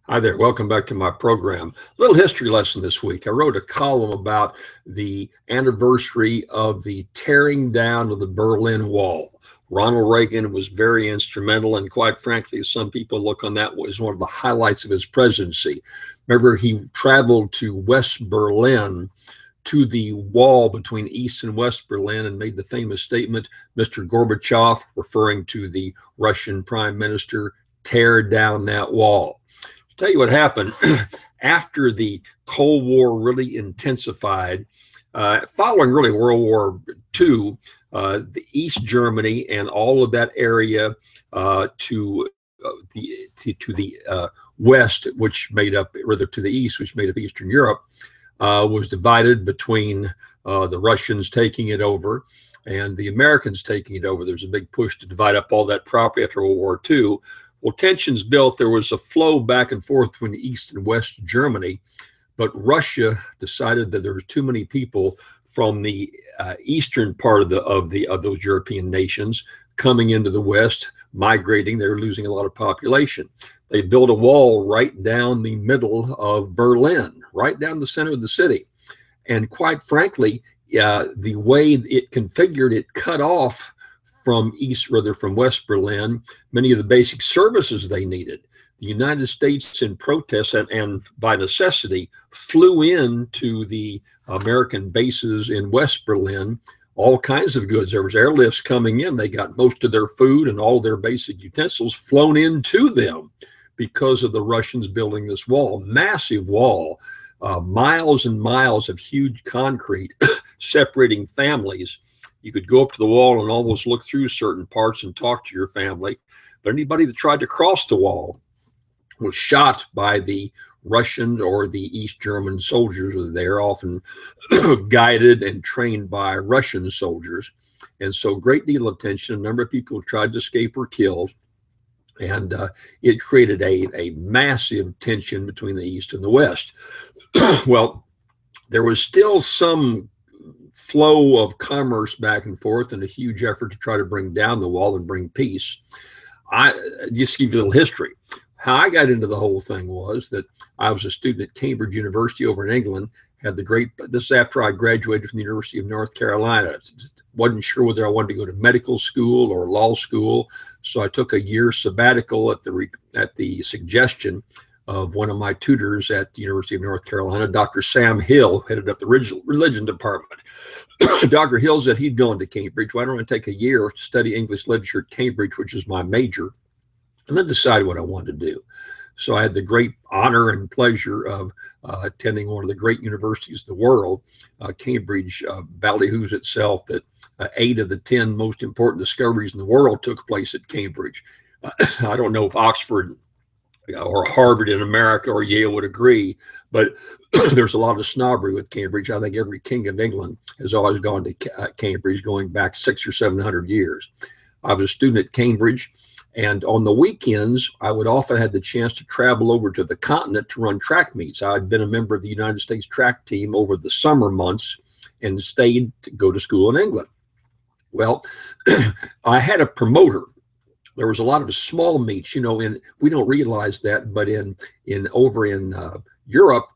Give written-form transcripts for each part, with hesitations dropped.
Hi there. Welcome back to my program. Little history lesson this week. I wrote a column about the anniversary of the tearing down of the Berlin Wall. Ronald Reagan was very instrumental, and quite frankly, some people look on that as one of the highlights of his presidency. Remember, he traveled to West Berlin, to the wall between East and West Berlin, and made the famous statement, Mr. Gorbachev, referring to the Russian prime minister, tear down that wall. Tell you what happened after the Cold War really intensified, following really World War II, the East Germany and all of that area to the west, which made up, rather to the east, which made up Eastern Europe, was divided between the Russians taking it over and the Americans taking it over. There's a big push to divide up all that property after World War II. Well, tensions built. There was a flow back and forth between East and West Germany, but Russia decided that there were too many people from the eastern part of those European nations coming into the West, migrating. They were losing a lot of population. They built a wall right down the middle of Berlin, right down the center of the city. And quite frankly, the way it configured, it cut off from West Berlin, many of the basic services they needed. The United States, in protest and by necessity, flew into the American bases in West Berlin, all kinds of goods. There was airlifts coming in. They got most of their food and all their basic utensils flown into them because of the Russians building this wall, massive wall, miles and miles of huge concrete separating families. You could go up to the wall and almost look through certain parts and talk to your family. But anybody that tried to cross the wall was shot by the Russian or the East German soldiers. They're often guided and trained by Russian soldiers. And so great deal of tension. A number of people tried to escape or killed. And it created a massive tension between the East and the West. Well, there was still some flow of commerce back and forth and a huge effort to try to bring down the wall and bring peace. I just give you a little history. How I got into the whole thing was that I was a student at Cambridge University over in England, this is after I graduated from the University of North Carolina. Wasn't sure whether I wanted to go to medical school or law school, so I took a year sabbatical at the suggestion of one of my tutors at the University of North Carolina, Dr. Sam Hill, who headed up the religion department. Dr. Hill said he'd gone to Cambridge. Why don't I take a year to study English literature at Cambridge, which is my major, and then decide what I wanted to do. So I had the great honor and pleasure of attending one of the great universities in the world, Cambridge, ballyhoos itself that 8 of the 10 most important discoveries in the world took place at Cambridge. I don't know if Oxford or Harvard in America or Yale would agree, but there's a lot of snobbery with Cambridge. I think every king of England has always gone to Cambridge, going back 600 or 700 years. I was a student at Cambridge, and on the weekends, I would often have the chance to travel over to the continent to run track meets. I had been a member of the United States track team over the summer months and stayed to go to school in England. Well, I had a promoter. There was a lot of small meets, and we don't realize that, but over in Europe,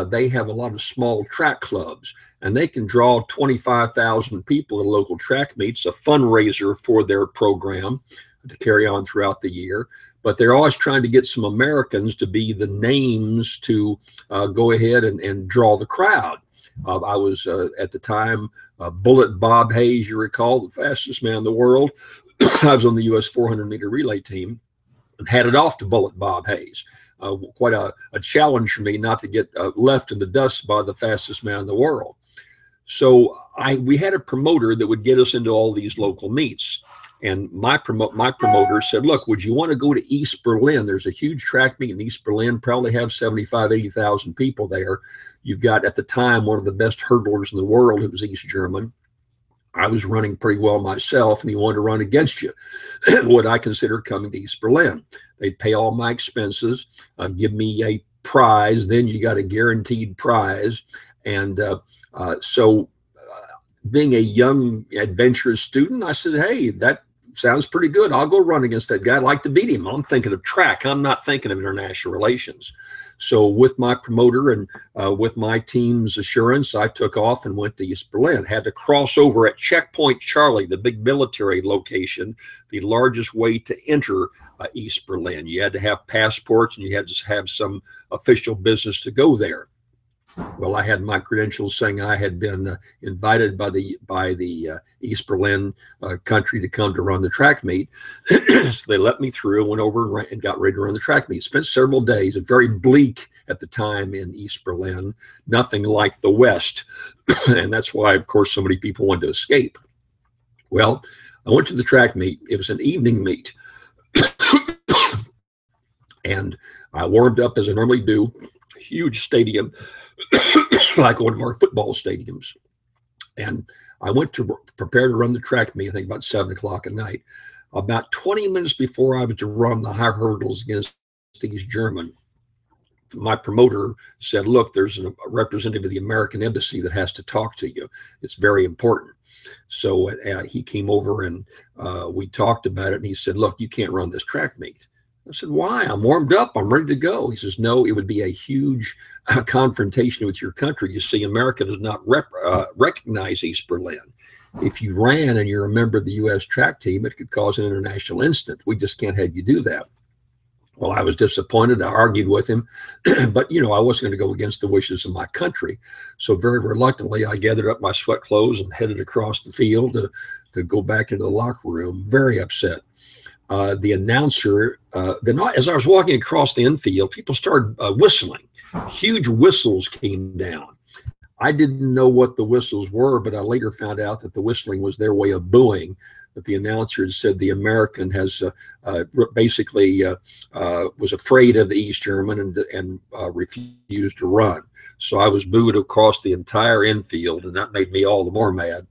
they have a lot of small track clubs, and they can draw 25,000 people at a local track meets, a fundraiser for their program to carry on throughout the year. But they're always trying to get some Americans to be the names to go ahead and draw the crowd. I was at the time Bullet Bob Hayes, you recall, the fastest man in the world. I was on the U.S. 400-meter relay team and had it off to Bullet Bob Hayes. Quite a challenge for me not to get left in the dust by the fastest man in the world. So we had a promoter that would get us into all these local meets. And my promoter said, look, would you want to go to East Berlin? There's a huge track meet in East Berlin, probably have 75, 80,000 people there. You've got, at the time, one of the best hurdlers in the world who was East German. I was running pretty well myself, and he wanted to run against you. What I consider coming to East Berlin. They'd pay all my expenses, give me a prize. Then you got a guaranteed prize. And so being a young, adventurous student, I said, hey, that sounds pretty good. I'll go run against that guy. I'd like to beat him. I'm thinking of track. I'm not thinking of international relations. So with my promoter and with my team's assurance, I took off and went to East Berlin. Had to cross over at Checkpoint Charlie, the big military location, the largest way to enter East Berlin. You had to have passports and you had to have some official business to go there. Well, I had my credentials saying I had been invited by the East Berlin country to come to run the track meet. So they let me through, went over and got ready to run the track meet. Spent several days, very bleak at the time in East Berlin, nothing like the West. And that's why, of course, so many people wanted to escape. Well, I went to the track meet. It was an evening meet. And I warmed up as I normally do, huge stadium. Like one of our football stadiums. And I went to prepare to run the track meet, I think about 7 o'clock at night. About 20 minutes before I was to run the high hurdles against these German, my promoter said, look, there's a representative of the American embassy that has to talk to you. It's very important. So he came over and we talked about it. And he said, look, you can't run this track meet. I said, why? I'm warmed up. I'm ready to go. He says, no, it would be a huge confrontation with your country. You see, America does not recognize East Berlin. If you ran and you're a member of the U.S. track team, it could cause an international incident. We just can't have you do that. Well, I was disappointed. I argued with him, but, you know, I wasn't going to go against the wishes of my country. So very reluctantly, I gathered up my sweat clothes and headed across the field to go back into the locker room, very upset. The announcer, as I was walking across the infield, people started whistling. Huge whistles came down. I didn't know what the whistles were, but I later found out that the whistling was their way of booing. That the announcer had said the American has basically was afraid of the East German and refused to run. So I was booed across the entire infield, and that made me all the more mad.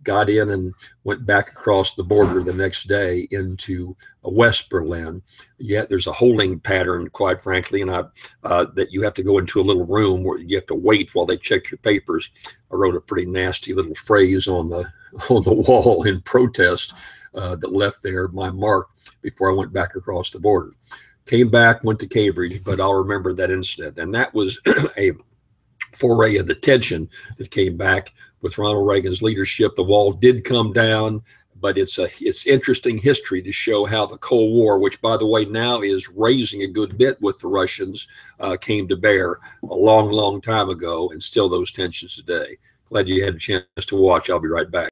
Got in and went back across the border the next day into West Berlin. Yet there's a holding pattern, quite frankly, and that you have to go into a little room where you have to wait while they check your papers. I wrote a pretty nasty little phrase on the wall in protest that left there my mark before I went back across the border. Came back, went to Cambridge, but I'll remember that incident. And that was a foray of the tension that came back with Ronald Reagan's leadership. The wall did come down, but it's interesting history to show how the Cold War, which by the way now is raising a good bit with the Russians, came to bear a long, long time ago, and still those tensions today. Glad you had a chance to watch. I'll be right back.